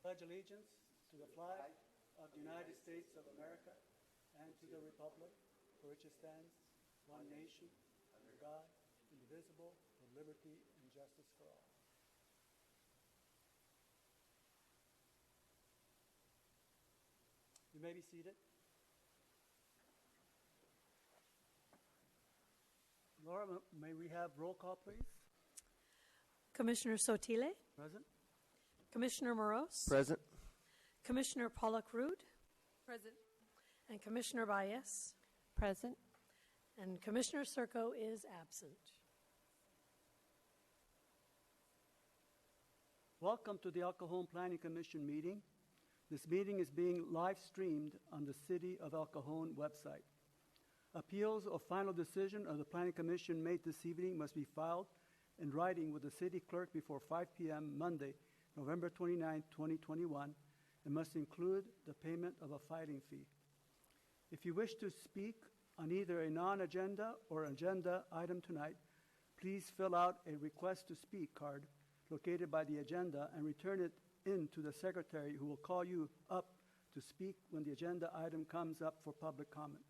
pledge allegiance to the flag of the United States of America and to the republic for which it stands, one nation, under God, indivisible, with liberty and justice for all. You may be seated. Laura, may we have roll call, please? Commissioner Sotile? Present. Commissioner Moros? Present. Commissioner Pollock-Rood? Present. And Commissioner Baez? Present. And Commissioner Serco is absent. Welcome to the El Cajon Planning Commission meeting. This meeting is being live streamed on the City of El Cajon website. Appeals of final decision of the Planning Commission made this evening must be filed in writing with the City Clerk before 5 p.m. Monday, November 29, 2021, and must include the payment of a filing fee. If you wish to speak on either a non-agenda or agenda item tonight, please fill out a request to speak card located by the agenda and return it in to the secretary, who will call you up to speak when the agenda item comes up for public comment.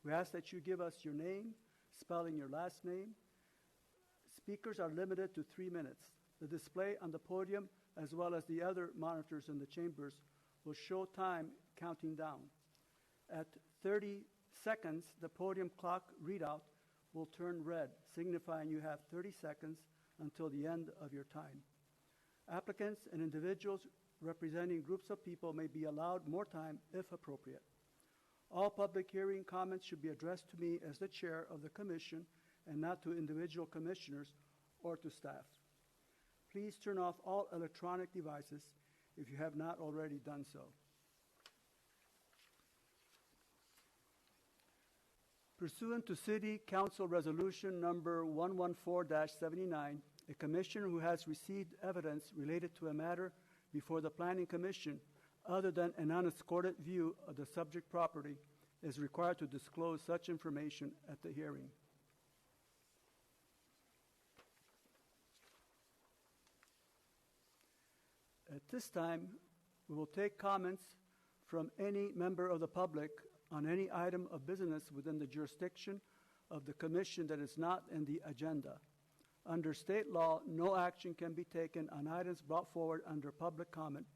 We ask that you give us your name, spelling your last name. Speakers are limited to 3 minutes. The display on the podium, as well as the other monitors in the chambers, will show time counting down. At 30 seconds, the podium clock readout will turn red, signifying you have 30 seconds until the end of your time. Applicants and individuals representing groups of people may be allowed more time if appropriate. All public hearing comments should be addressed to me as the chair of the commission and not to individual commissioners or to staff. Please turn off all electronic devices if you have not already done so. Pursuant to City Council Resolution number 114-79, a commissioner who has received evidence related to a matter before the Planning Commission other than an unescorted view of the subject property is required to disclose such information at the hearing. At this time, we will take comments from any member of the public on any item of business within the jurisdiction of the commission that is not in the agenda. Under state law, no action can be taken on items brought forward under public comment,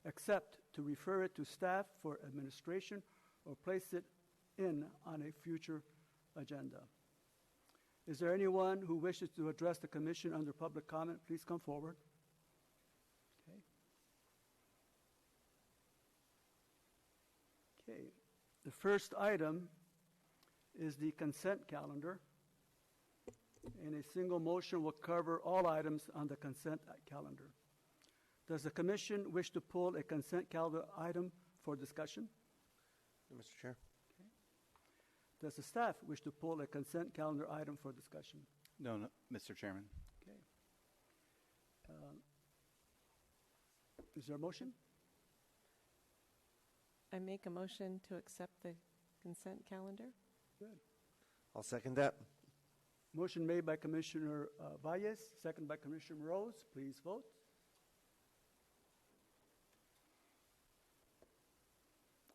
except to refer it to staff for administration or place it in on a future agenda. Is there anyone who wishes to address the commission under public comment? Please come forward. Okay. The first item is the consent calendar, and a single motion will cover all items on the consent calendar. Does the commission wish to pull a consent calendar item for discussion? No, Mr. Chair. Okay. Does the staff wish to pull a consent calendar item for discussion? No, Mr. Chairman. Okay. Is there a motion? I make a motion to accept the consent calendar. Good. I'll second that. Motion made by Commissioner Baez, second by Commissioner Rose. Please vote.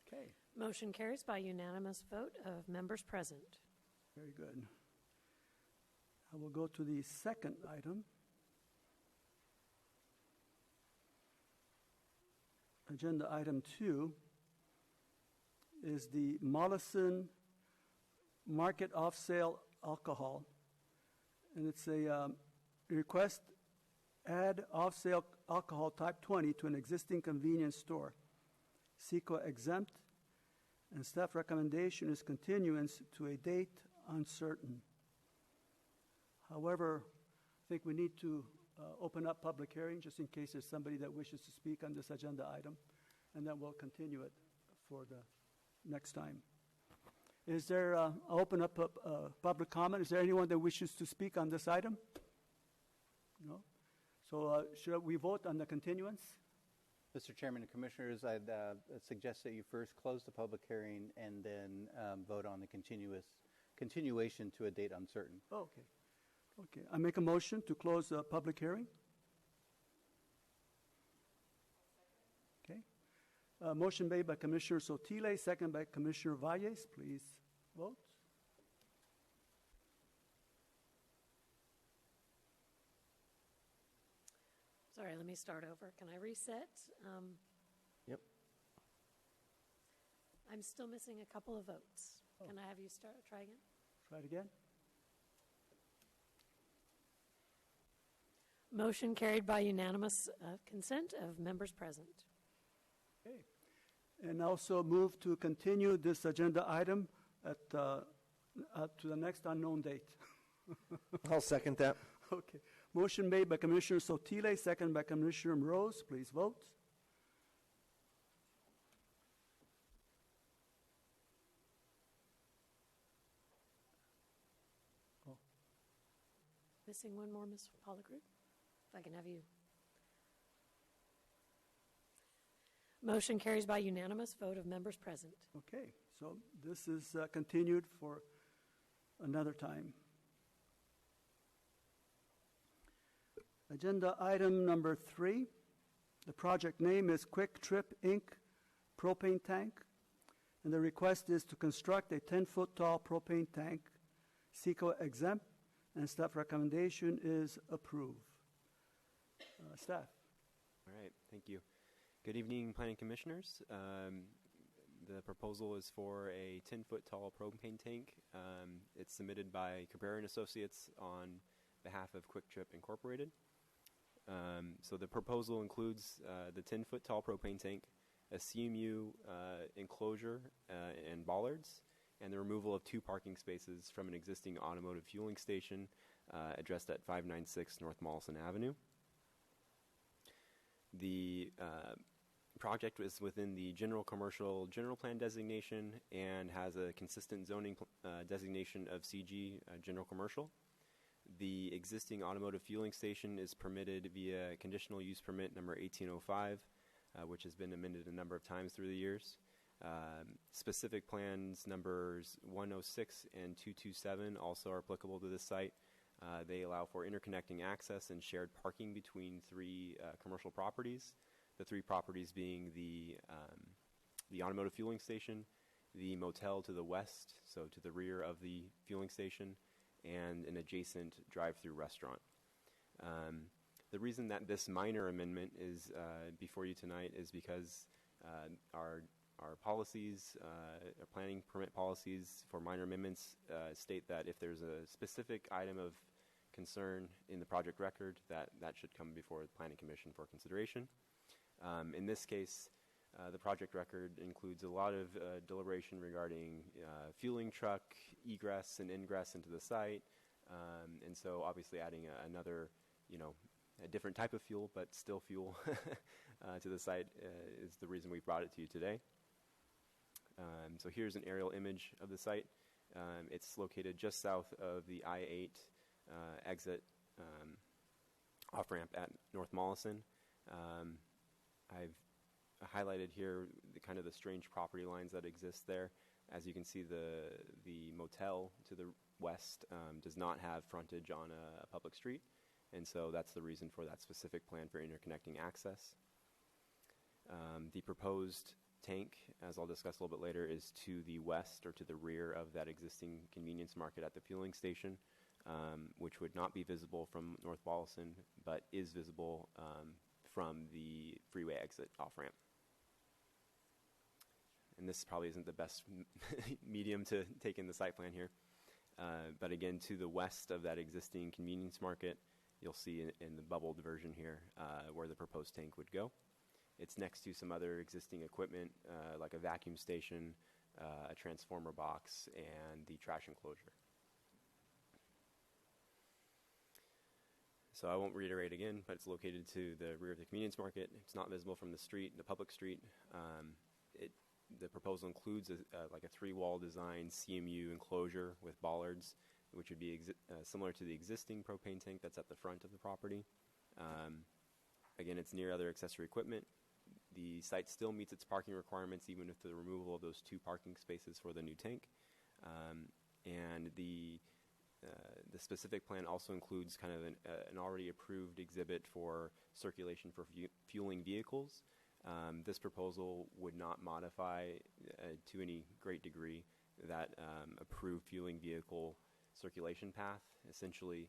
Okay. Motion carries by unanimous vote of members present. Very good. I will go to the second item. Agenda item 2 is the Mollison Market Off-Sale Alcohol. And it's a request, add off-sale alcohol type 20 to an existing convenience store. CEQA exempt, and staff recommendation is continuance to a date uncertain. However, I think we need to open up public hearing just in case there's somebody that wishes to speak on this agenda item, and then we'll continue it for the next time. Is there, I'll open up public comment. Is there anyone that wishes to speak on this item? No? So should we vote on the continuance? Mr. Chairman and Commissioners, I'd suggest that you first close the public hearing and then vote on the continuation to a date uncertain. Oh, okay. Okay. I make a motion to close the public hearing. Motion made by Commissioner Sotile, second by Commissioner Valles. Please vote. Sorry, let me start over. Can I reset? Yep. I'm still missing a couple of votes. Can I have you try again? Try it again. Motion carried by unanimous consent of members present. Okay. And also move to continue this agenda item to the next unknown date. I'll second that. Okay. Motion made by Commissioner Sotile, second by Commissioner Moroz. Please vote. Missing one more, Ms. Pollagroup? If I can have you. Motion carries by unanimous vote of members present. Okay. So this is continued for another time. Agenda item number 3. The project name is Quick Trip Inc. Propane Tank, and the request is to construct a 10-foot tall propane tank, SECO exempt, and staff recommendation is approve. Staff. All right, thank you. Good evening, Planning Commissioners. The proposal is for a 10-foot tall propane tank. It's submitted by Cabrera & Associates on behalf of Quick Trip Incorporated. So the proposal includes the 10-foot tall propane tank, a CMU enclosure and bollards, and the removal of 2 parking spaces from an existing automotive fueling station addressed at 596 North Mollison Avenue. The project is within the general commercial general plan designation and has a consistent zoning designation of CG general commercial. The existing automotive fueling station is permitted via conditional use permit number 1805, which has been amended a number of times through the years. Specific plans numbers 106 and 227 also are applicable to this site. They allow for interconnecting access and shared parking between 3 commercial properties. The 3 properties being the automotive fueling station, the motel to the west, so to the rear of the fueling station, and an adjacent drive-through restaurant. The reason that this minor amendment is before you tonight is because our policies, our planning permit policies for minor amendments state that if there's a specific item of concern in the project record, that should come before the Planning Commission for consideration. In this case, the project record includes a lot of deliberation regarding fueling truck, egress and ingress into the site, and so obviously adding another, a different type of fuel, but still fuel to the site is the reason we brought it to you today. So here's an aerial image of the site. It's located just south of the I-8 exit off-ramp at North Mollison. I've highlighted here kind of the strange property lines that exist there. As you can see, the motel to the west does not have frontage on a public street, and so that's the reason for that specific plan for interconnecting access. The proposed tank, as I'll discuss a little bit later, is to the west or to the rear of that existing convenience market at the fueling station, which would not be visible from North Mollison, but is visible from the freeway exit off-ramp. And this probably isn't the best medium to take in the site plan here. But again, to the west of that existing convenience market, you'll see in the bubbled version here where the proposed tank would go. It's next to some other existing equipment like a vacuum station, a transformer box, and the trash enclosure. So I won't reiterate again, but it's located to the rear of the convenience market. It's not visible from the street, the public street. The proposal includes like a 3-wall design CMU enclosure with bollards, which would be similar to the existing propane tank that's at the front of the property. Again, it's near other accessory equipment. The site still meets its parking requirements even with the removal of those 2 parking spaces for the new tank. And the specific plan also includes kind of an already approved exhibit for circulation for fueling vehicles. This proposal would not modify to any great degree that approved fueling vehicle circulation path. Essentially,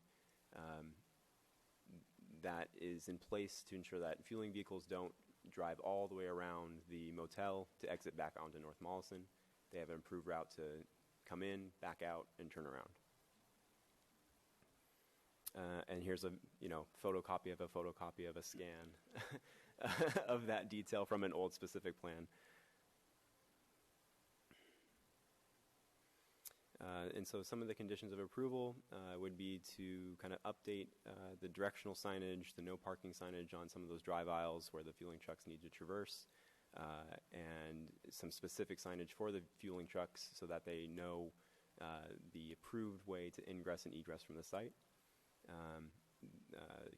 that is in place to ensure that fueling vehicles don't drive all the way around the motel to exit back onto North Mollison. They have an improved route to come in, back out, and turn around. And here's a photocopy of a scan of that detail from an old specific plan. And so some of the conditions of approval would be to kind of update the directional signage, the no parking signage on some of those drive aisles where the fueling trucks need to traverse, and some specific signage for the fueling trucks so that they know the approved way to ingress and egress from the site.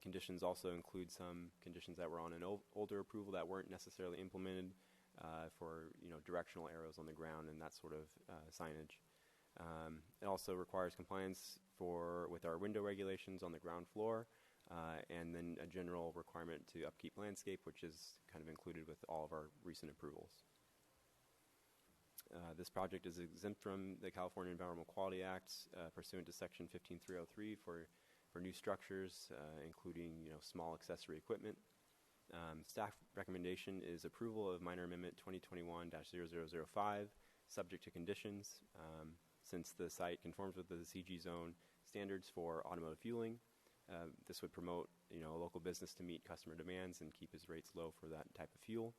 Conditions also include some conditions that were on an older approval that weren't necessarily implemented for directional arrows on the ground and that sort of signage. It also requires compliance with our window regulations on the ground floor, and then a general requirement to upkeep landscape, which is kind of included with all of our recent approvals. This project is exempt from the California Environmental Quality Act pursuant to Section 15303 for new structures, including small accessory equipment. Staff recommendation is approval of minor amendment 2021-0005, subject to conditions. Since the site conforms with the CG zone standards for automotive fueling, this would promote a local business to meet customer demands and keep his rates low for that type of fuel.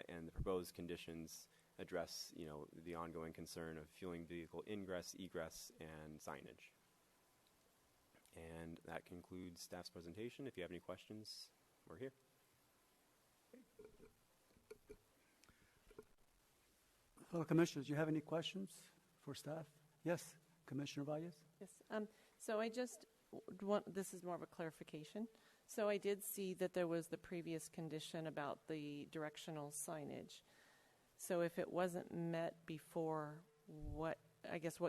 And the proposed conditions address the ongoing concern of fueling vehicle ingress, egress, and signage. And that concludes staff's presentation. If you have any questions, we're here. Fellow commissioners, do you have any questions for staff? Yes, Commissioner Valles? Yes. So I just want, this is more of a clarification. So I did see that there was the previous condition about the directional signage. So if it wasn't met before, what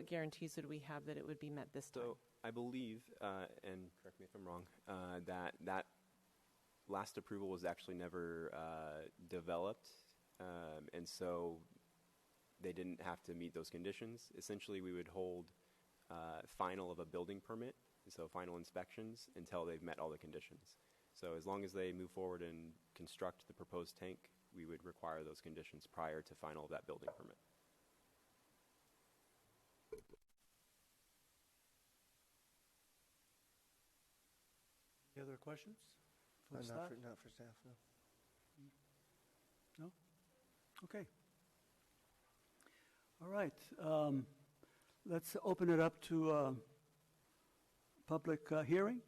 guarantees would we have that it would be met this time? So I believe, and correct me if I'm wrong, that last approval was actually never developed, and so they didn't have to meet those conditions. Essentially, we would hold final of a building permit, so final inspections, until they've met all the conditions. So as long as they move forward and construct the proposed tank, we would require those conditions prior to final of that building permit. Any other questions for Not staff? not for staff, no. No? Okay. All right. Let's open it up to public hearing.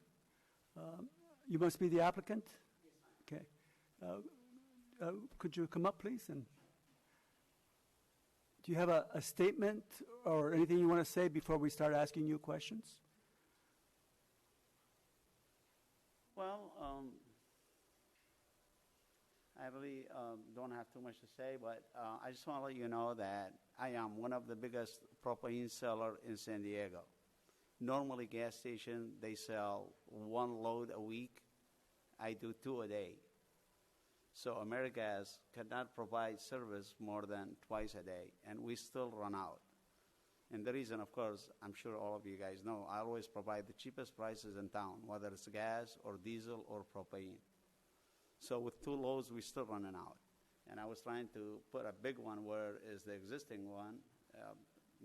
You must be the applicant? Yes, okay. Could you come up, please? And do you have a statement or anything you want to say before we start asking you questions? Well, I really don't have too much to say, but I just want to let you know that I am one of the biggest propane seller in San Diego. Normally, gas station, they sell one load a week. I do 2 a day. So AmeriGas cannot provide service more than twice a day, and we still run out. And the reason, of course, I'm sure all of you guys know, I always provide the cheapest prices in town, whether it's gas or diesel or propane. So with 2 loads, we're still running out. And I was trying to put a big one where is the existing one.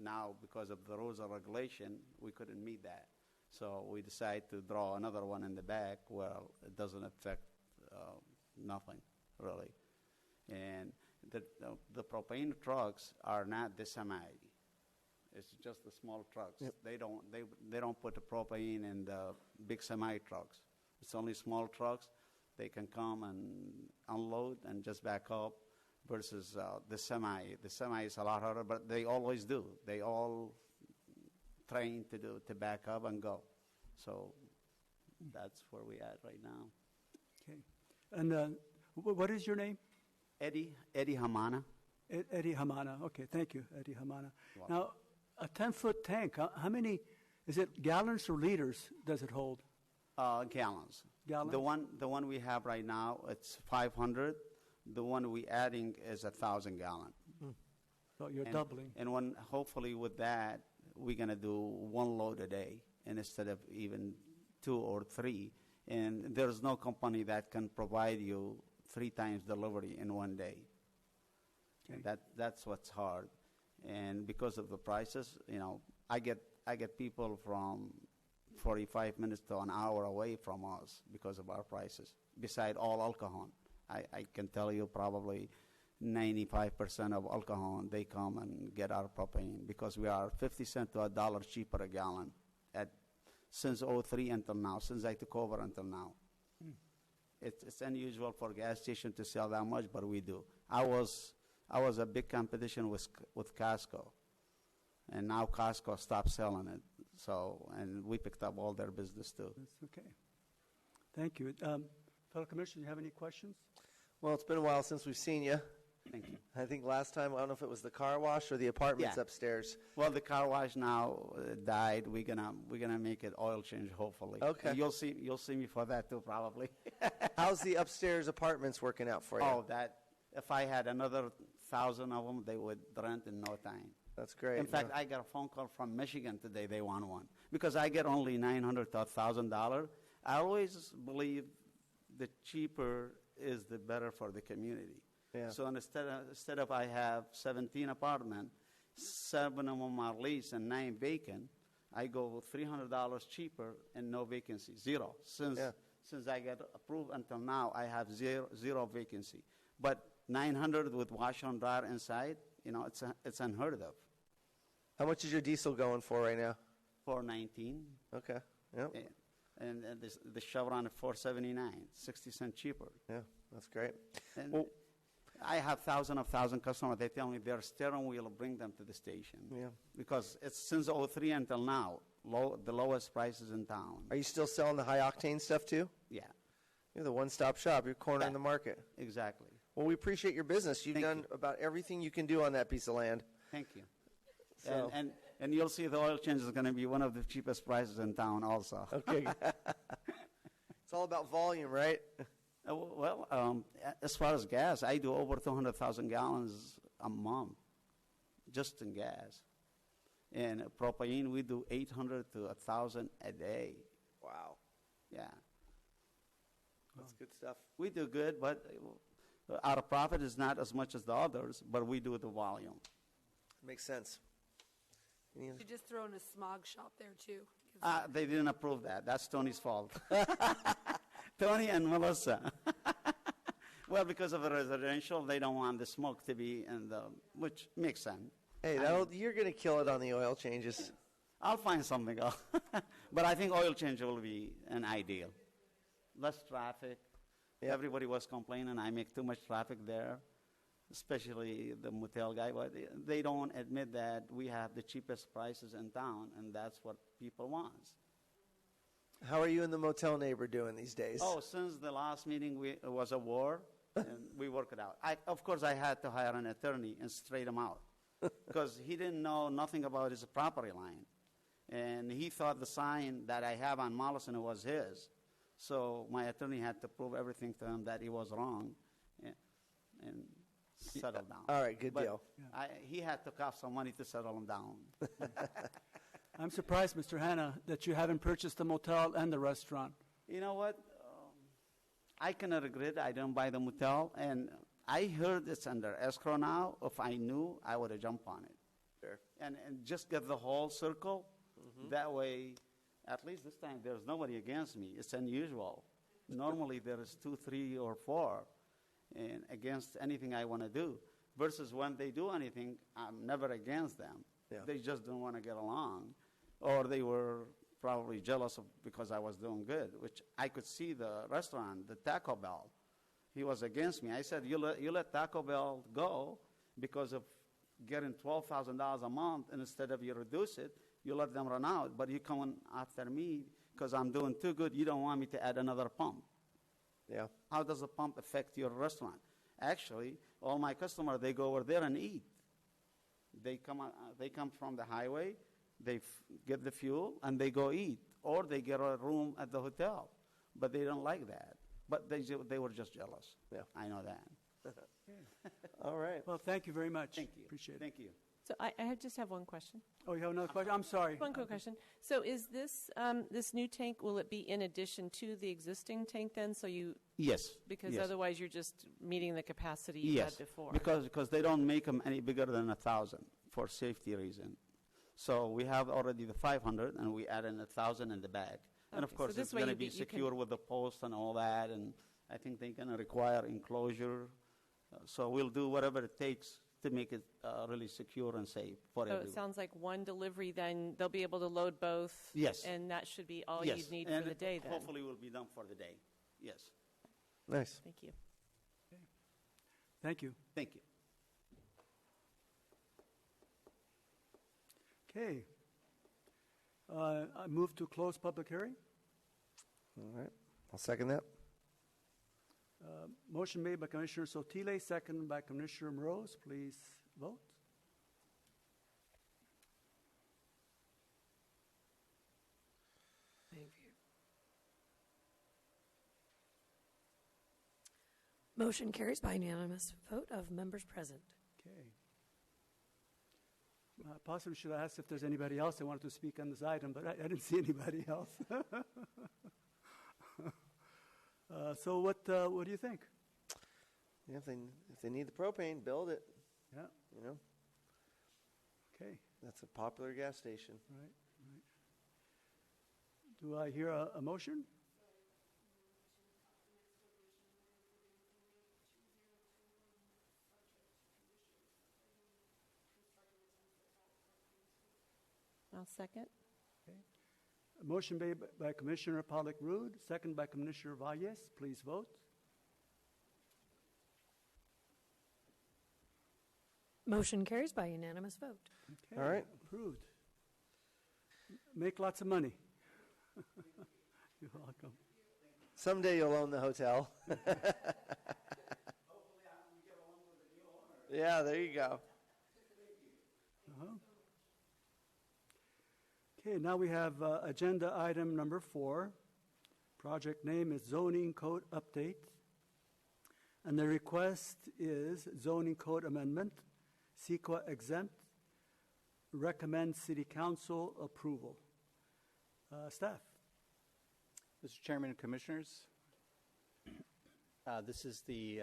Now, because of the rules and regulation, we couldn't meet that. So we decided to draw another one in the back where it doesn't affect nothing, really. And the propane trucks are not the semi. It's just the small trucks. Yep. They don't put the propane in the big semi trucks. It's only small trucks. They can come and unload and just back up versus the semi. The semi is a lot harder, but they always do. They all train to back up and go. So that's where we at right now. Okay. And what is your name? Eddie Hamana. Eddie Hamana. Okay, thank you, Eddie Hamana. Wow. Now, a 10-foot tank, how many, is it gallons or liters does it hold? Gallons. Gallons? The one we have right now, it's 500, The one we adding is 1,000 gallon. So you're And- doubling. And when, hopefully with that, we're going to do one load a day and instead of even 2 or 3. And there's no company that can provide you 3 times delivery in one day. Okay. That's what's hard. And because of the prices, I get people from 45 minutes to an hour away from us because of our prices, beside all alcohol. I can tell you probably 95% of alcohol, they come and get our propane because we are 50 cents to $1 cheaper a gallon since 03 until now, since I took over until now. It's unusual for a gas station to sell that much, but we do. I was a big competition with Costco, and now Costco stopped selling it. And we picked up all their business too. That's okay. Thank you. Fellow commissioners, you have any questions? Well, it's been a while since we've seen you. Thank you. I think last time, I don't know if it was the car wash or the apartments Yeah. upstairs. Well, the car wash now died. We're gonna make it oil change, hopefully. Okay. And you'll see me for that too, probably. How's the upstairs apartments working out for you? Oh, that if I had another 1,000 of them, they would rent in no time. That's great. In fact, I got a phone call from Michigan today. They want one because I get only $900 to $1,000. I always believe the cheaper is the better for the community. Yeah. So instead of I have 17 apartments, 7 of them are leased and 9 vacant, I go $300 cheaper and no vacancy, zero. Since I got approved until now, I have zero vacancy. But 900 with washer and dryer inside, it's unheard of. How much is your diesel going for right now? 419, Okay. Yep. and the Chevron at 479, 60 cents cheaper. Yeah, that's great. And Well- I have thousand customers. They tell me their steering wheel will bring them to the station. Yeah. Because it's since 03 until now, the lowest prices in town. Are you still selling the high octane stuff too? Yeah, You're the one-stop shop. You're cornering the market. exactly. Well, we appreciate your business. You've Thank done you. about everything you can do on that piece of land. Thank you. So- And you'll see the oil change is going to be one of the cheapest prices in town also. Okay. It's all about volume, right? As far as gas, I do over 200,000 gallons a month just in gas. And propane, we do 800 to 1,000 a day. Wow. Yeah. That's good stuff. We do good, but our profit is not as much as the others, but we do the volume. Makes sense. Any other- You just throw in a smog shop there too. They didn't approve that. That's Tony's fault. Tony and Melissa. Well, because of the residential, they don't want the smoke to be which makes sense. Hey, you're going to kill it on the oil changes. I'll find something else. But I think oil change will be an ideal. Less traffic. Yeah. Everybody was complaining I make too much traffic there, especially the motel guy. But they don't admit that we have the cheapest prices in town, and that's what people want. How are you and the motel neighbor doing these days? Oh, since the last meeting, it was a war, and we worked it out. Of course, I had to hire an attorney and straight him out because he didn't know nothing about his property line. And he thought the sign that I have on Mollison was his. So my attorney had to prove everything to him that he was wrong and settle down. All right, good But deal. he had to cost some money to settle him down. I'm surprised, Mr. Hanna, that you haven't purchased the motel and the restaurant. You know what? I cannot regret I didn't buy the motel. And I heard it's under escrow now. If I knew, I would have jumped on it. Sure. And just get the whole circle. That way, at least this time, there's nobody against me. It's unusual. Normally, there is 2, 3, or 4 and against anything I want to do. Versus when they do anything, I'm never against them. Yeah. They just don't want to get along. Or they were probably jealous because I was doing good, which I could see the restaurant, the Taco Bell. He was against me. I said, you let Taco Bell go because of getting $12,000 a month, and instead of you reduce it, you let them run out. But you come after me because I'm doing too good. You don't want me to add another pump. Yeah. How does the pump affect your restaurant? Actually, all my customers, they go over there and eat. They come from the highway, they get the fuel, and they go eat. Or they get a room at the hotel. But they don't like that. But they were just jealous. Yeah. I know that. All right. Well, thank you very much. Thank you. Appreciate it. Thank you. So just have one question. Oh, you have another question? I'm sorry. One quick question. So is this this new tank, will it be in addition to the existing tank then? So you, Yes. because yes. otherwise you're just meeting the capacity you Yes, had before. because they don't make them any bigger than 1,000 for safety reason. So we have already the 500, and we add in 1,000 in the bag. And of Okay, so course, this it's way going to you be be- you can- secure with the post and all that, and I think they're going to require enclosure. So we'll do whatever it takes to make it really secure and safe for So everyone. it sounds like one delivery, then they'll be able to load both? Yes. And that should be all Yes, you'd need and for the day then? hopefully will be done for the day. Yes. Nice. Thank you. Thank you. Thank you. Okay. I move to close public hearing. All right. I'll second that. Motion made by Commissioner Sotile, second by Commissioner Moroz. Please vote. Motion carries by unanimous vote of members present. Okay. Possibly should I ask if there's anybody else that wanted to speak on this item, but I didn't see anybody else. So what do you think? Yeah, if they need the propane, build it. Yeah. You know, Okay. that's a popular gas station. Right. Do I hear a motion? I'll second. A motion made by Commissioner Pollock-Rude, second by Commissioner Valles. Please vote. Motion carries by unanimous vote. Okay. All right. Approved. Make lots of money. You're welcome. Someday you'll own the hotel. Yeah, there you go. Okay, now we have agenda item number 4. Project name is Zoning Code Update. And the request is zoning code amendment, CEQA exempt, recommend City Council approval. Staff. Mr. Chairman and Commissioners, this is the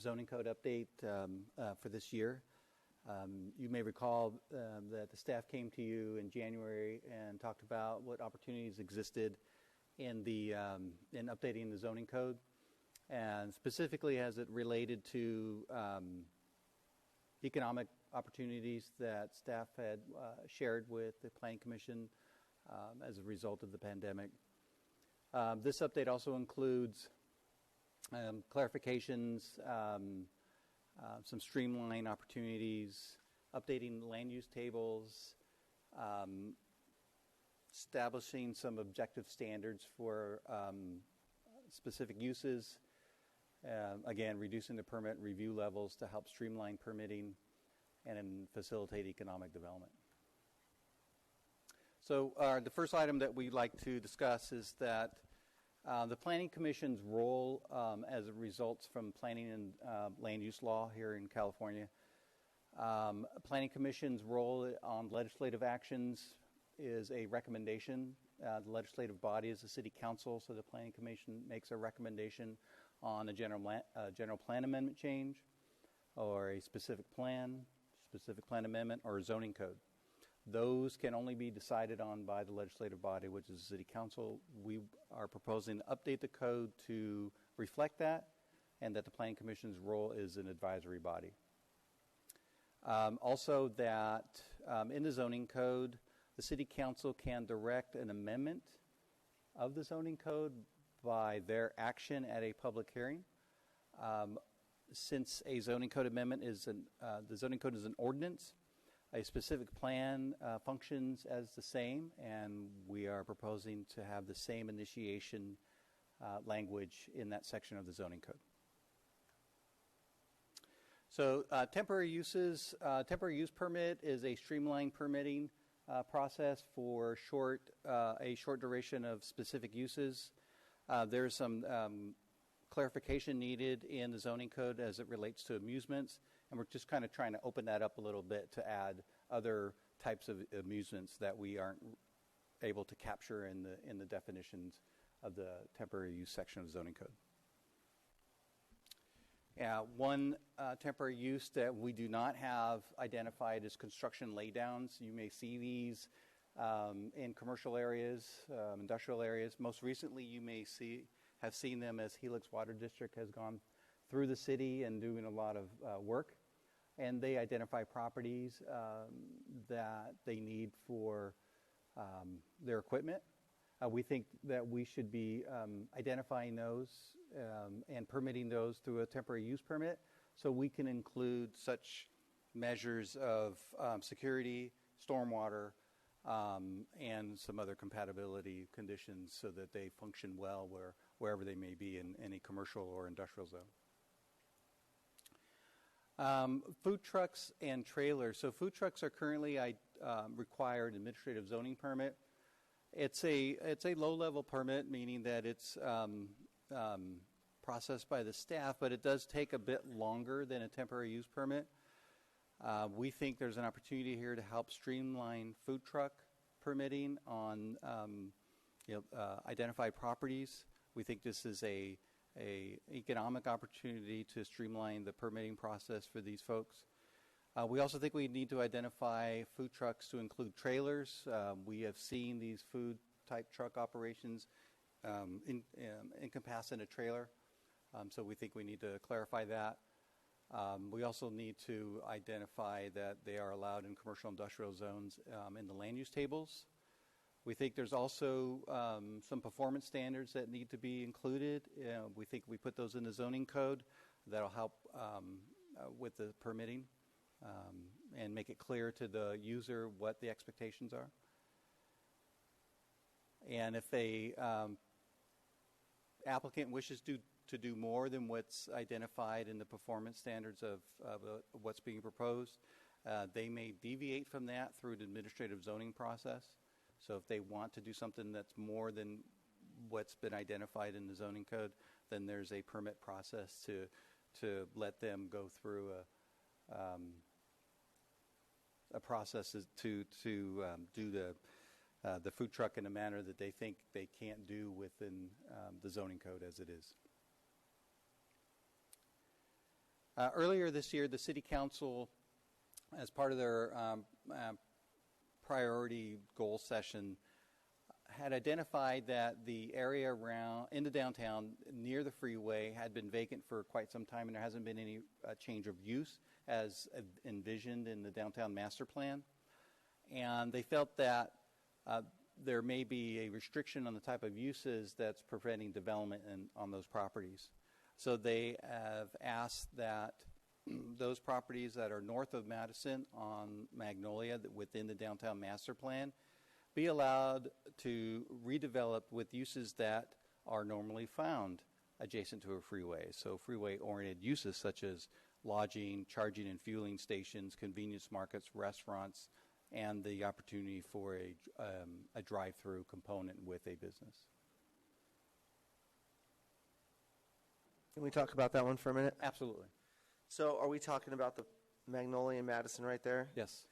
zoning code update for this year. You may recall that the staff came to you in January and talked about what opportunities existed in the in updating the zoning code, and specifically as it related to economic opportunities that staff had shared with the Planning Commission as a result of the pandemic. This update also includes clarifications, some streamline opportunities, updating land use tables, establishing some objective standards for specific uses, again, reducing the permit review levels to help streamline permitting and facilitate economic development. So the first item that we'd like to discuss is that the Planning Commission's role as it results from planning and land use law here in California. Planning Commission's role on legislative actions is a recommendation. The legislative body is the City Council, so the Planning Commission makes a recommendation on a general plan amendment change or a specific plan amendment, or a zoning code. Those can only be decided on by the legislative body, which is the City Council. We are proposing to update the code to reflect that, and that the Planning Commission's role is an advisory body. Also that in the zoning code, the City Council can direct an amendment of the zoning code by their action at a public hearing. Since a zoning code amendment is the zoning code is an ordinance, a specific plan functions as the same, and we are proposing to have the same initiation language in that section of the zoning code. So temporary use permit is a streamlined permitting process for a short duration of specific uses. There's some clarification needed in the zoning code as it relates to amusements, and we're just kind of trying to open that up a little bit to add other types of amusements that we aren't able to capture in the definitions of the temporary use section of the zoning code. One temporary use that we do not have identified is construction laydowns. You may see these in commercial areas, industrial areas. Most recently, you may have seen them as Helix Water District has gone through the city and doing a lot of work. And they identify properties that they need for their equipment. We think that we should be identifying those and permitting those through a temporary use permit, so we can include such measures of security, stormwater, and some other compatibility conditions so that they function well wherever they may be in any commercial or industrial zone. Food trucks and trailers. So food trucks are currently required administrative zoning permit. It's a low-level permit, meaning that it's processed by the staff, but it does take a bit longer than a temporary use permit. We think there's an opportunity here to help streamline food truck permitting on identified properties. We think this is a economic opportunity to streamline the permitting process for these folks. We also think we need to identify food trucks to include trailers. We have seen these food type truck operations encompass in a trailer, so we think we need to clarify that. We also need to identify that they are allowed in commercial industrial zones in the land use tables. We think there's also some performance standards that need to be included. We think we put those in the zoning code. That'll help with the permitting and make it clear to the user what the expectations are. And if a applicant wishes to do more than what's identified in the performance standards of what's being proposed, they may deviate from that through the administrative zoning process. So if they want to do something that's more than what's been identified in the zoning code, then there's a permit process to let them go through a process to do the food truck in a manner that they think they can't do within the zoning code as it is. Earlier this year, the City Council, as part of their priority goal session, had identified that the area around in the downtown near the freeway had been vacant for quite some time, and there hasn't been any change of use as envisioned in the downtown master plan. And they felt that there may be a restriction on the type of uses that's preventing development on those properties. So they have asked that those properties that are north of Madison on Magnolia within the downtown master plan be allowed to redevelop with uses that are normally found adjacent to a freeway. So freeway-oriented uses such as lodging, charging and fueling stations, convenience markets, restaurants, and the opportunity for a drive-through component with a business. Can we talk about that one for a minute? Absolutely. So are we talking about the Magnolia and Madison right there? Yes.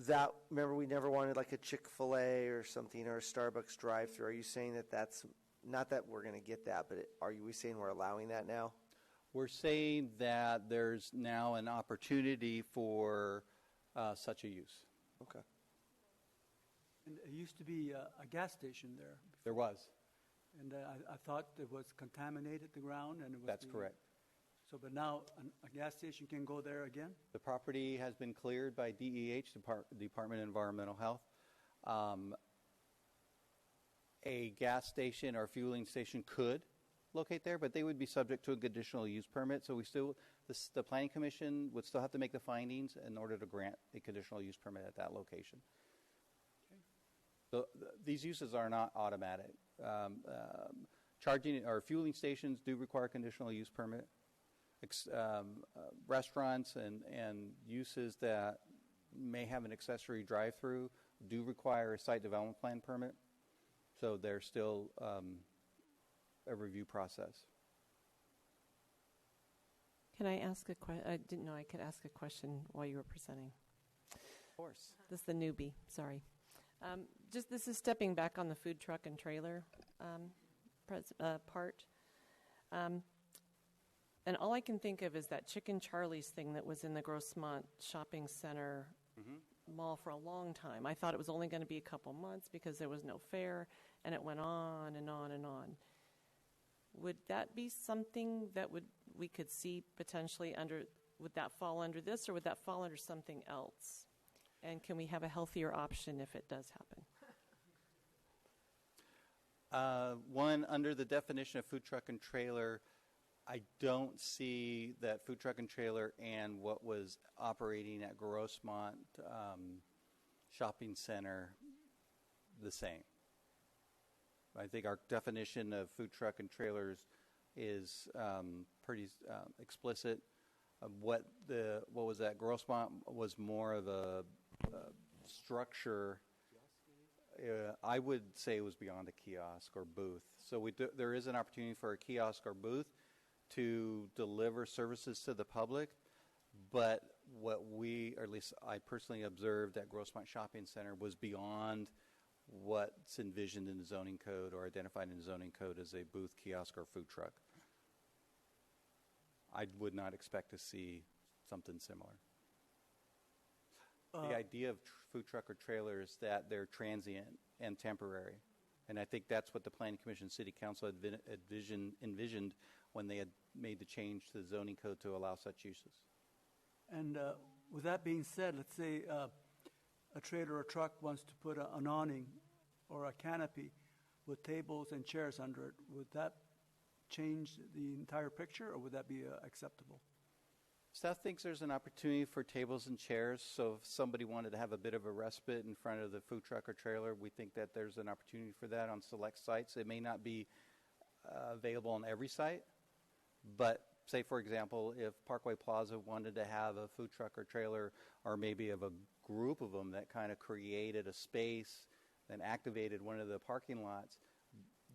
That, remember, we never wanted like a Chick-fil-A or something or a Starbucks drive-thru. Are you saying that that's, not that we're going to get that, but are we saying we're allowing that now? We're saying that there's now an opportunity for such a use. Okay. And it used to be a gas station there. There was. And I thought it was contaminated, the ground, and it was. That's correct. So, but now a gas station can go there again? The property has been cleared by DEH, Department of Environmental Health. A gas station or fueling station could locate there, but they would be subject to a conditional use permit. So the Planning Commission would still have to make the findings in order to grant a conditional use permit at that location. Okay. So these uses are not automatic. Charging or fueling stations do require conditional use permit. Restaurants and uses that may have an accessory drive-through do require a site development plan permit. So there's still a review process. Can I ask a question? I didn't know I could ask a question while you were presenting. Of course. This is the newbie, sorry. This is stepping back on the food truck and trailer part. And all I can think of is that Chicken Charlie's thing that was in the Grossmont Shopping Center mall for a long time. I thought it was only going to be a couple months because there was no fair, and it went on and on and on. Would that be something that we could see potentially under, would that fall under this, or would that fall under something else? And can we have a healthier option if it does happen? One, under the definition of food truck and trailer, I don't see that food truck and trailer and what was operating at Grossmont Shopping Center the same. I think our definition of food truck and trailers is pretty explicit. What was that? Grossmont was more of a structure. I would say it was beyond a kiosk or booth. So there is an opportunity for a kiosk or booth to deliver services to the public, but what we, or at least I personally observed at Grossmont Shopping Center, was beyond what's envisioned in the zoning code or identified in the zoning code as a booth, kiosk, or food truck. I would not expect to see something similar. The idea of food truck or trailer is that they're transient and temporary. And I think that's what the Planning Commission City Council had envisioned when they had made the change to the zoning code to allow such uses. And with that being said, let's say a trailer or truck wants to put an awning or a canopy with tables and chairs under it. Would that change the entire picture, or would that be acceptable? Staff thinks there's an opportunity for tables and chairs, so if somebody wanted to have a bit of a respite in front of the food truck or trailer, we think that there's an opportunity for that on select sites. It may not be available on every site, but say, for example, if Parkway Plaza wanted to have a food truck or trailer, or maybe of a group of them that kind of created a space and activated one of the parking lots,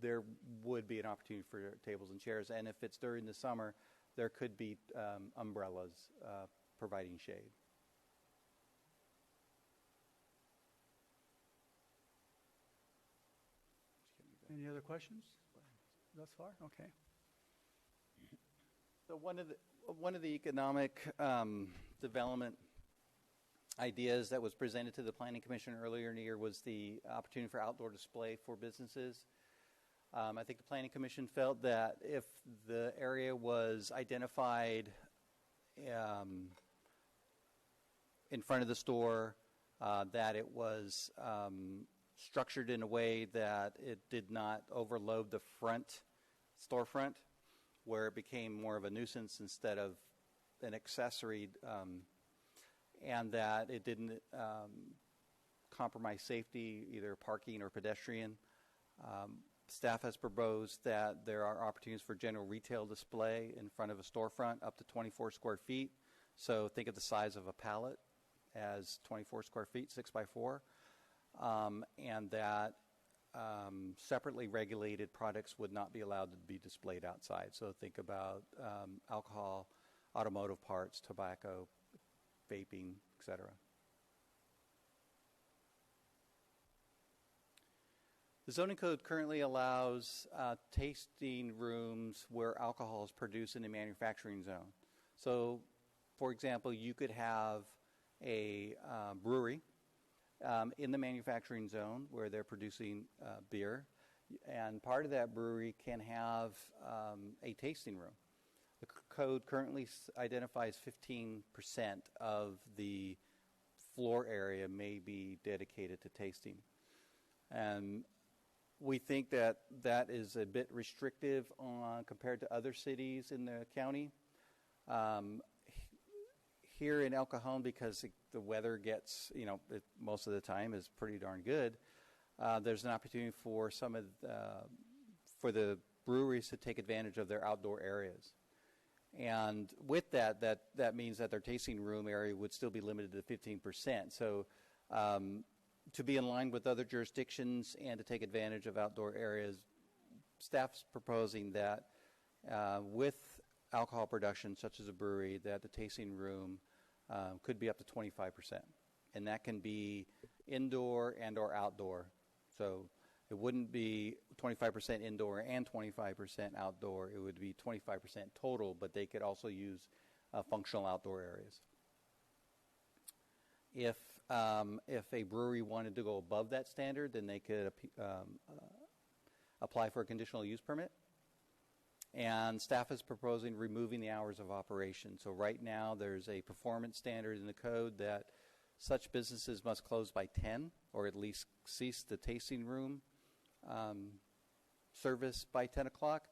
there would be an opportunity for tables and chairs. And if it's during the summer, there could be umbrellas providing shade. Any other questions thus far? Okay. So one of the economic development ideas that was presented to the Planning Commission earlier in the year was the opportunity for outdoor display for businesses. I think the Planning Commission felt that if the area was identified in front of the store, that it was structured in a way that it did not overload the front storefront, where it became more of a nuisance instead of an accessory, and that it didn't compromise safety, either parking or pedestrian. Staff has proposed that there are opportunities for general retail display in front of a storefront up to 24 square feet. So think of the size of a pallet as 24 square feet, 6 by 4, and that separately regulated products would not be allowed to be displayed outside. So think about alcohol, automotive parts, tobacco, vaping, etc. The zoning code currently allows tasting rooms where alcohol is produced in the manufacturing zone. So, for example, you could have a brewery in the manufacturing zone where they're producing beer, and part of that brewery can have a tasting room. The code currently identifies 15% of the floor area may be dedicated to tasting. And we think that that is a bit restrictive compared to other cities in the county. Here in El Cajon, because the weather gets, most of the time is pretty darn good, there's an opportunity for for the breweries to take advantage of their outdoor areas. And with that means that their tasting room area would still be limited to 15%. So to be in line with other jurisdictions and to take advantage of outdoor areas, staff's proposing that with alcohol production, such as a brewery, that the tasting room could be up to 25%. And that can be indoor and or outdoor. So it wouldn't be 25% indoor and 25% outdoor. It would be 25% total, but they could also use functional outdoor areas. If a brewery wanted to go above that standard, then they could apply for a conditional use permit. And staff is proposing removing the hours of operation. So right now there's a performance standard in the code that such businesses must close by 10 or at least cease the tasting room service by 10 o'clock.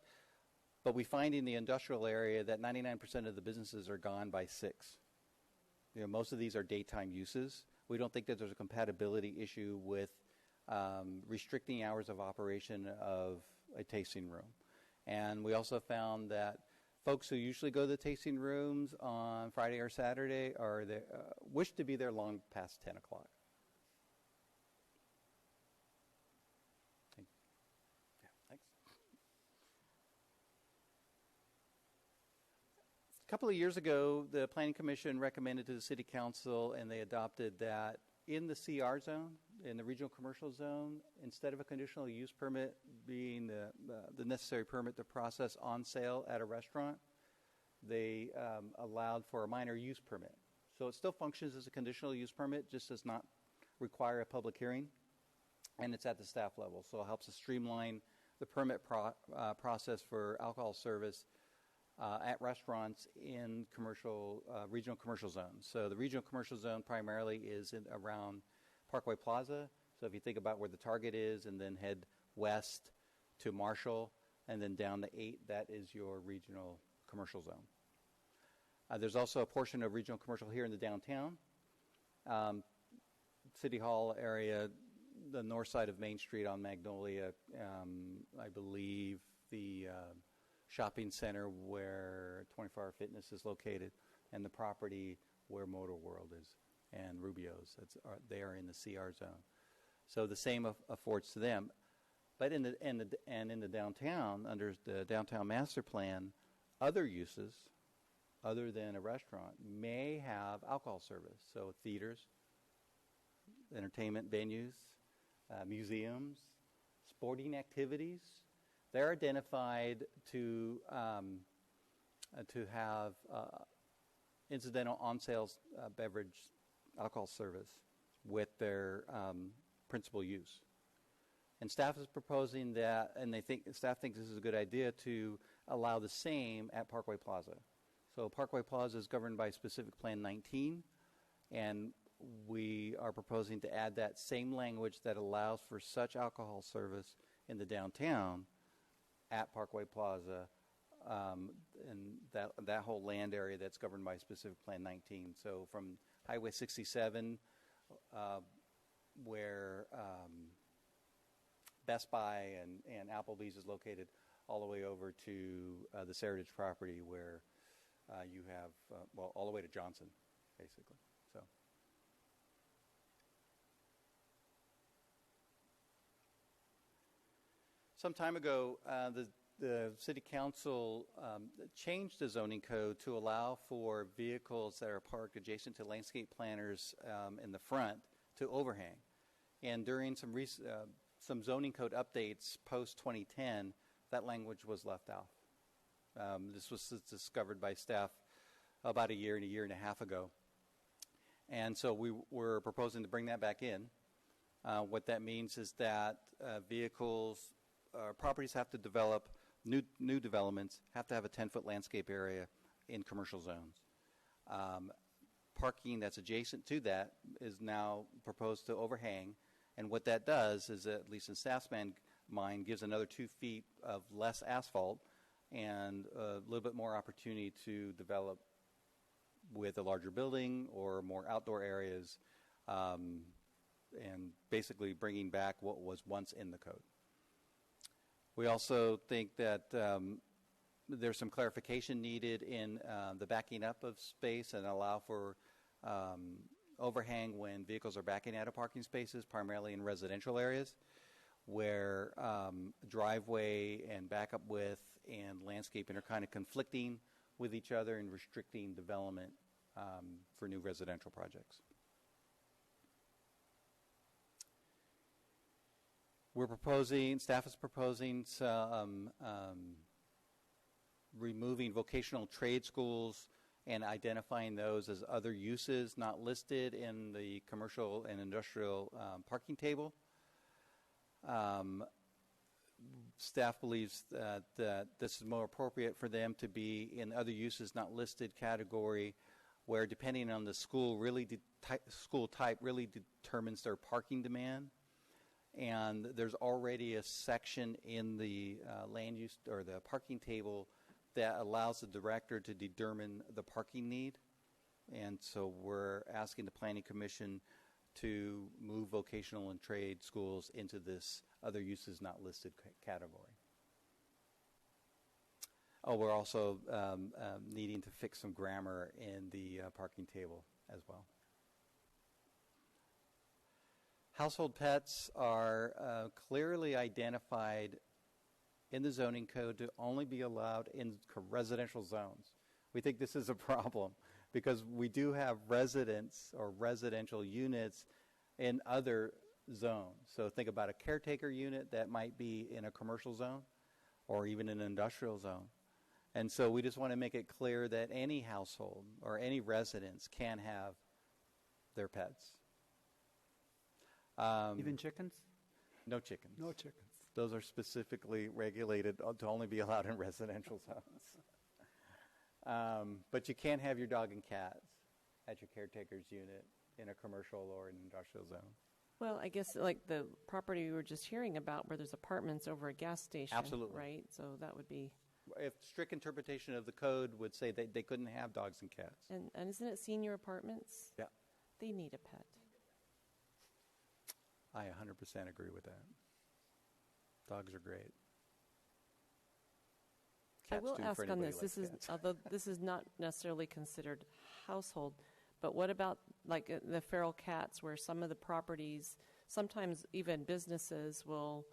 But we find in the industrial area that 99% of the businesses are gone by 6. You know, most of these are daytime uses. We don't think that there's a compatibility issue with restricting hours of operation of a tasting room. And we also found that folks who usually go to the tasting rooms on Friday or Saturday are there, wish to be there long past 10 o'clock. Thanks. A couple of years ago, the Planning Commission recommended to the City Council, and they adopted that in the CR zone, in the regional commercial zone, instead of a conditional use permit being the necessary permit to process on sale at a restaurant, they allowed for a minor use permit. So it still functions as a conditional use permit, just does not require a public hearing, and it's at the staff level. So it helps us streamline the permit process for alcohol service at restaurants in commercial, regional commercial zones. So the regional commercial zone primarily is around Parkway Plaza. So if you think about where the Target is and then head west to Marshall and then down to 8, that is your regional commercial zone. There's also a portion of regional commercial here in the downtown. City Hall area, the north side of Main Street on Magnolia, I believe the shopping center where 24 Hour Fitness is located, and the property where Motor World is and Rubio's. They are in the CR zone. So the same affords to them. But in the downtown, under the downtown master plan, other uses other than a restaurant may have alcohol service. So theaters, entertainment venues, museums, sporting activities, they're identified to have incidental on-sale beverage alcohol service with their principal use. And staff is proposing that, and staff thinks this is a good idea, to allow the same at Parkway Plaza. So Parkway Plaza is governed by Specific Plan 19, and we are proposing to add that same language that allows for such alcohol service in the downtown at Parkway Plaza, and that whole land area that's governed by Specific Plan 19. So from Highway 67, where Best Buy and Applebee's is located, all the way over to the Seritage property where you have, all the way to Johnson, basically. So. Some time ago, the City Council changed the zoning code to allow for vehicles that are parked adjacent to landscape planters in the front to overhang. And during some zoning code updates post-2010, that language was left out. This was discovered by staff about a year and a half ago. And so we were proposing to bring that back in. What that means is that properties have to develop, new developments have to have a 10-foot landscape area in commercial zones. Parking that's adjacent to that is now proposed to overhang. And what that does is, at least in staff's mind, gives another 2 feet of less asphalt and a little bit more opportunity to develop with a larger building or more outdoor areas, and basically bringing back what was once in the code. We also think that there's some clarification needed in the backing up of space and allow for overhang when vehicles are backing out of parking spaces, primarily in residential areas, where driveway and backup width and landscaping are kind of conflicting with each other and restricting development for new residential projects. Staff is proposing some, removing vocational trade schools and identifying those as other uses not listed in the commercial and industrial parking table. Staff believes that this is more appropriate for them to be in other uses not listed category, where depending on the school, school type really determines their parking demand. And there's already a section in the land use or the parking table that allows the director to determine the parking need. And so we're asking the Planning Commission to move vocational and trade schools into this other uses not listed category. Oh, we're also needing to fix some grammar in the parking table as well. Household pets are clearly identified in the zoning code to only be allowed in residential zones. We think this is a problem because we do have residents or residential units in other zones. So think about a caretaker unit that might be in a commercial zone or even an industrial zone. And so we just want to make it clear that any household or any residents can have their pets. Even chickens? No chickens. No chickens. Those are specifically regulated to only be allowed in residential zones. But you can have your dog and cats at your caretaker's unit in a commercial or an industrial zone. Well, I guess like the property we were just hearing about where there's apartments over a gas station. Absolutely. Right? So that would be... If strict interpretation of the code would say that they couldn't have dogs and cats. And isn't it senior apartments? Yeah. They need a pet. I 100% agree with that. Dogs are great. Cats I will too, ask for on anybody this. who This likes is cats. although this is not necessarily considered household, but what about like the feral cats, where some of the properties, sometimes even businesses, will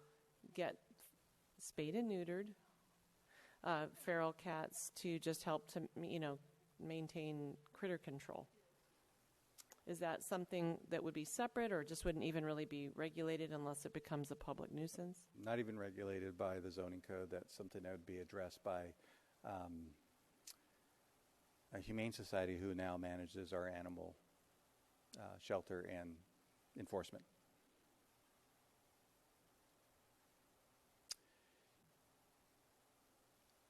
get spayed and neutered feral cats to just help to maintain critter control. Is that something that would be separate, or just wouldn't even really be regulated unless it becomes a public nuisance? Not even regulated by the zoning code. That's something that would be addressed by a humane society who now manages our animal shelter and enforcement.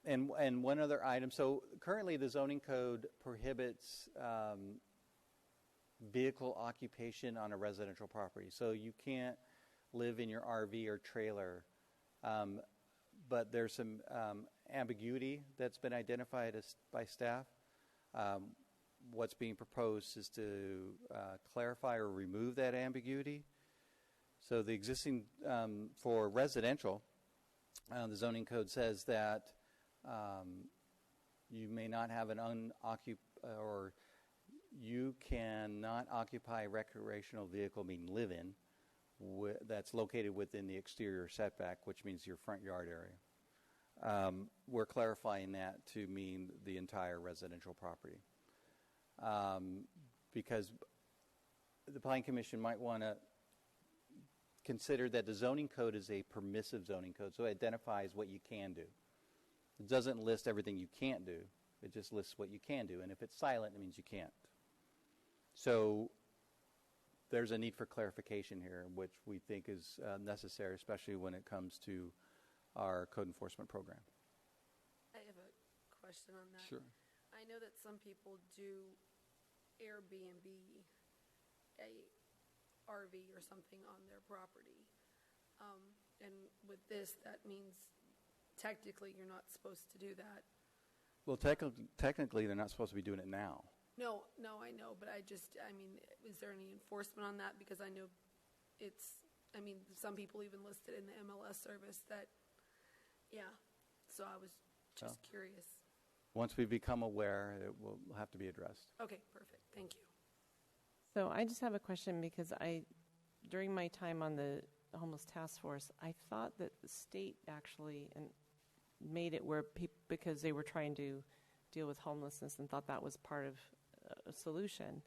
And one other item. So currently the zoning code prohibits vehicle occupation on a residential property. So you can't live in your RV or trailer. But there's some ambiguity that's been identified by staff. What's being proposed is to clarify or remove that ambiguity. So the existing, for residential, the zoning code says that you may not have an or you cannot occupy a recreational vehicle, meaning live in, that's located within the exterior setback, which means your front yard area. We're clarifying that to mean the entire residential property. Because the Planning Commission might want to consider that the zoning code is a permissive zoning code, so it identifies what you can do. It doesn't list everything you can't do. It just lists what you can do. And if it's silent, it means you can't. So there's a need for clarification here, which we think is necessary, especially when it comes to our code enforcement program. I have a question on that. Sure. I know that some people do Airbnb a RV or something on their property. And with this, that means technically you're not supposed to do that. Well, technically, they're not supposed to be doing it now. No, I know, but is there any enforcement on that? Because I know some people even listed in the MLS service that, yeah. So I was just curious. Once we become aware, it will have to be addressed. Okay, perfect. Thank you. So I just have a question, because during my time on the homeless task force, I thought that the state actually made it where people, because they were trying to deal with homelessness and thought that was part of a solution,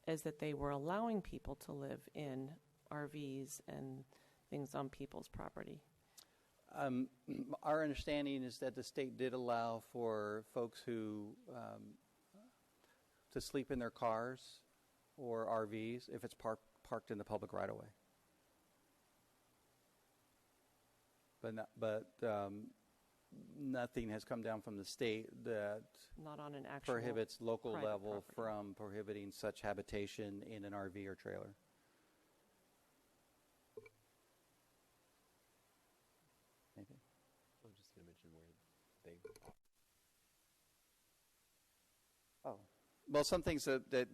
is that they were allowing people to live in RVs and things on people's property. Our understanding is that the state did allow for folks who to sleep in their cars or RVs if it's parked in the public right of way. But nothing has come down from the state that Not on an actual prohibits local private level property. from prohibiting such habitation in an RV or trailer. Anything? I'm just going to mention where they. Oh, well, some things that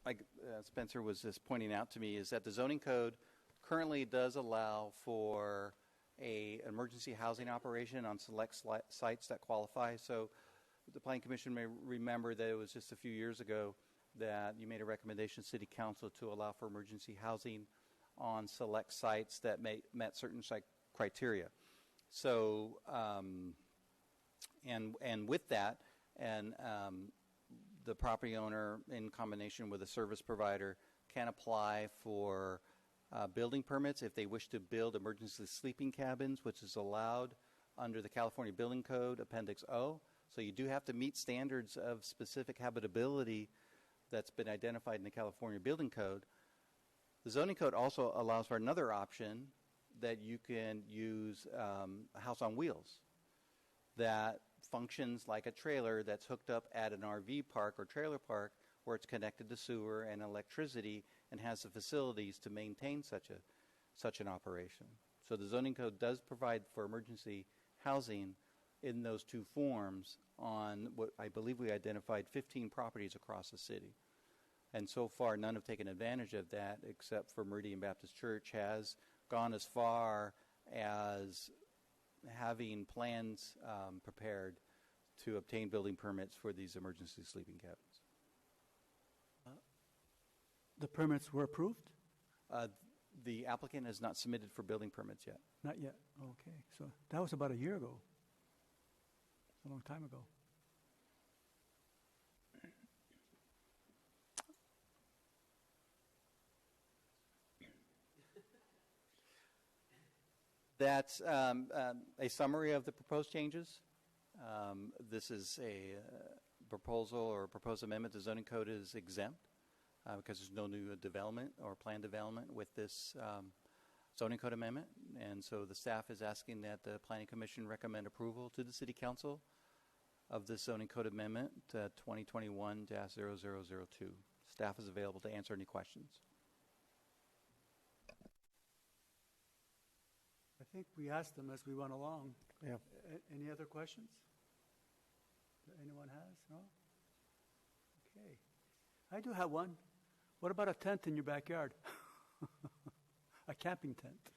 like Spencer was just pointing out to me is that the zoning code currently does allow for a emergency housing operation on select sites that qualify. So the Planning Commission may remember that it was just a few years ago that you made a recommendation to City Council to allow for emergency housing on select sites that met certain criteria. So, and with that, and the property owner, in combination with a service provider, can apply for building permits if they wish to build emergency sleeping cabins, which is allowed under the California Building Code, Appendix O. So you do have to meet standards of specific habitability that's been identified in the California Building Code. The zoning code also allows for another option that you can use a house on wheels that functions like a trailer that's hooked up at an RV park or trailer park where it's connected to sewer and electricity and has the facilities to maintain such an operation. So the zoning code does provide for emergency housing in those two forms on what I believe we identified 15 properties across the city. And so far, none have taken advantage of that except for Meridian Baptist Church has gone as far as having plans prepared to obtain building permits for these emergency sleeping cabins. The permits were approved? The applicant has not submitted for building permits yet. Not yet. Okay. So that was about a year ago. A long time ago. That's a summary of the proposed changes. This is a proposal or proposed amendment. The zoning code is exempt because there's no new development or planned development with this zoning code amendment. And so the staff is asking that the Planning Commission recommend approval to the City Council of this zoning code amendment 2021-0002. Staff is available to answer any questions. I think we asked them as we went along. Yeah. Any other questions that anyone has? No? Okay. I do have one. What about a tent in your backyard? A camping tent.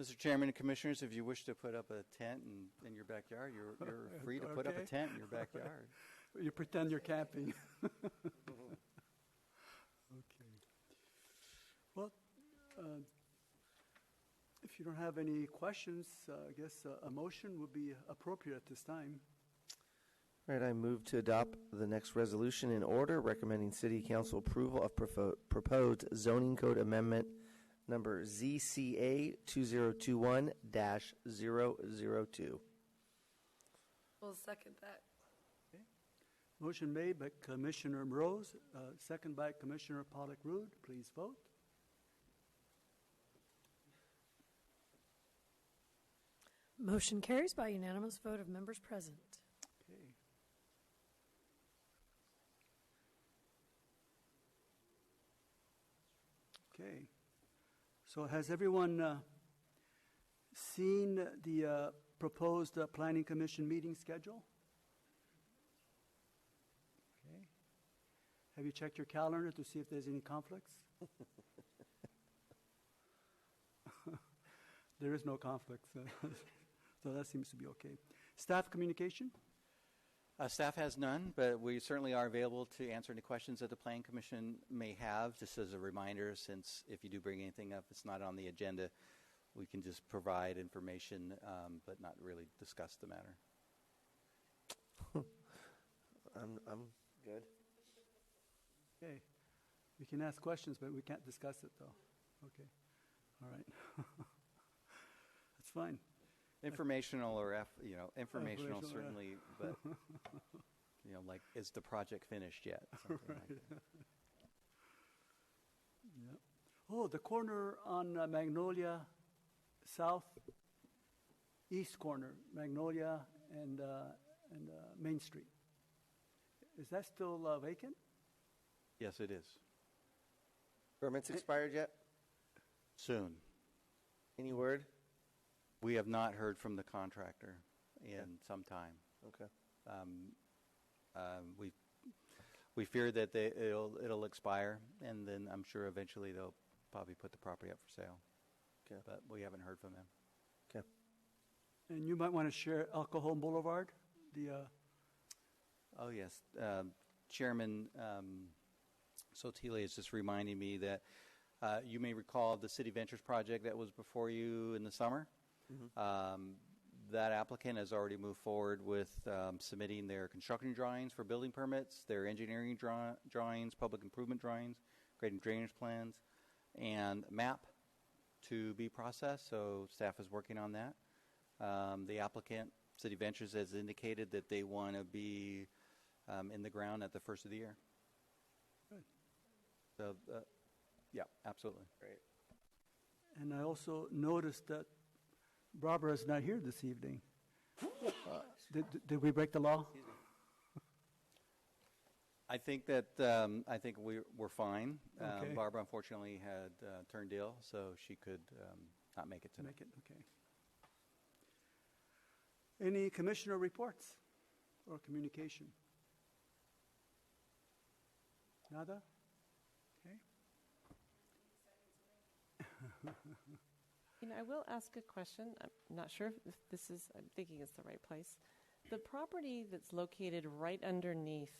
Mr. Chairman and Commissioners, if you wish to put up a tent in your backyard, you're free to put up a Okay. tent in your backyard. You pretend you're camping. Okay. Well, if you don't have any questions, I guess a motion would be appropriate at this time. All right, I move to adopt the next resolution in order, recommending City Council approval of proposed zoning code amendment number ZCA 2021-002. We'll second that. Motion made by Commissioner Rose, second by Commissioner Pollock-Rude. Please vote. Motion carries by unanimous vote of members present. Okay. So has everyone seen the proposed Planning Commission meeting schedule? Okay. Have you checked your calendar to see if there's any conflicts? There is no conflict, so that seems to be okay. Staff communication? Staff has none, but we certainly are available to answer any questions that the Planning Commission may have. Just as a reminder, since if you do bring anything up, it's not on the agenda, we can just provide information, but not really discuss the matter. I'm good. Okay. We can ask questions, but we can't discuss it, though. Okay. All right. That's fine. Informational or, informational Informational, yeah. certainly, but, like, is the project finished yet? Something like that. Yeah. Oh, the corner on Magnolia South, east corner, Magnolia and Main Street. Is that still vacant? Yes, it is. Permits expired yet? Soon. Any word? We have not heard from the contractor in some time. Okay. We fear that it'll expire, and then I'm sure eventually they'll probably put the property up for sale. Okay. But we haven't heard from them. Okay. And you might want to share El Cajon Boulevard, the Oh, yes. Chairman Sotile is just reminding me that you may recall the City Ventures project that was before you in the summer. Mm-hmm. That applicant has already moved forward with submitting their construction drawings for building permits, their engineering drawings, public improvement drawings, grading drainage plans, and map to be processed. So staff is working on that. The applicant, City Ventures, has indicated that they want to be in the ground at the first of the year. Good. So, yeah, absolutely. Great. and I also noticed that Barbara is not here this evening. Did we break the law? I think that we're fine. Okay. Barbara unfortunately had turned ill, so she could not make it tonight. Make it, okay. Any commissioner reports or communication? Nada? Okay. I will ask a question. I'm not sure if this is, I'm thinking it's the right place. The property that's located right underneath,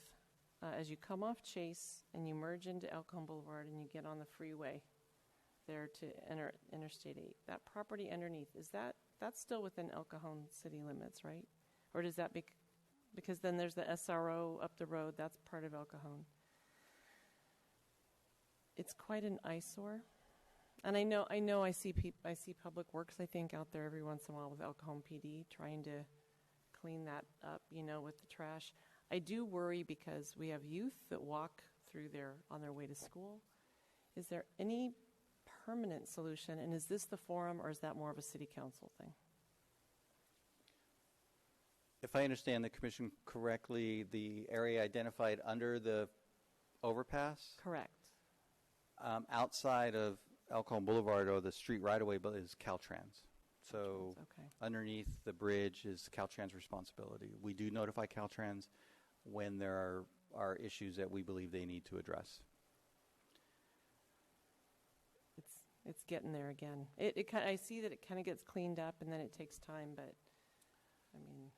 as you come off Chase and you merge into El Cajon Boulevard and you get on the freeway there to enter Interstate 8, that property underneath, that's still within El Cajon city limits, right? Or does that because then there's the SRO up the road, that's part of El Cajon. It's quite an eyesore. And I know I see Public Works, I think, out there every once in a while with El Cajon PD trying to clean that up, with the trash. I do worry because we have youth that walk through there on their way to school. Is there any permanent solution, and is this the forum, or is that more of a city council thing? If I understand the commission correctly, the area identified under the overpass? Correct. Outside of El Cajon Boulevard or the street right-of-way is Caltrans. So Okay. underneath the bridge is Caltrans' responsibility. We do notify Caltrans when there are issues that we believe they need to address. It's getting there again. I see that it kind of gets cleaned up and then it takes time, but I mean.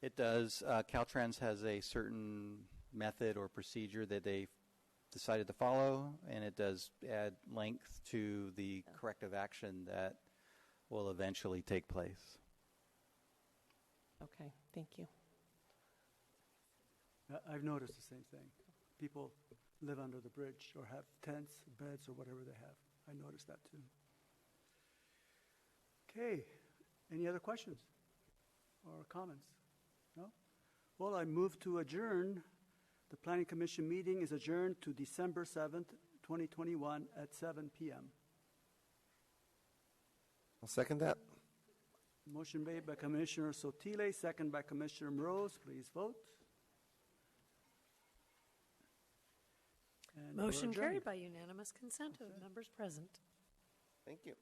It does. Caltrans has a certain method or procedure that they decided to follow, and it does add length to the corrective action that will eventually take place. Okay, thank you. I've noticed the same thing. People live under the bridge or have tents, beds, or whatever they have. I noticed that too. Okay. Any other questions or comments? No? Well, I move to adjourn. The Planning Commission meeting is adjourned to December 7th, 2021 at 7 p.m. I'll second that. Motion made by Commissioner Sotile, second by Commissioner Moroz. Please vote. And we're Motion adjourned. carried by unanimous consent of members present. Thank you.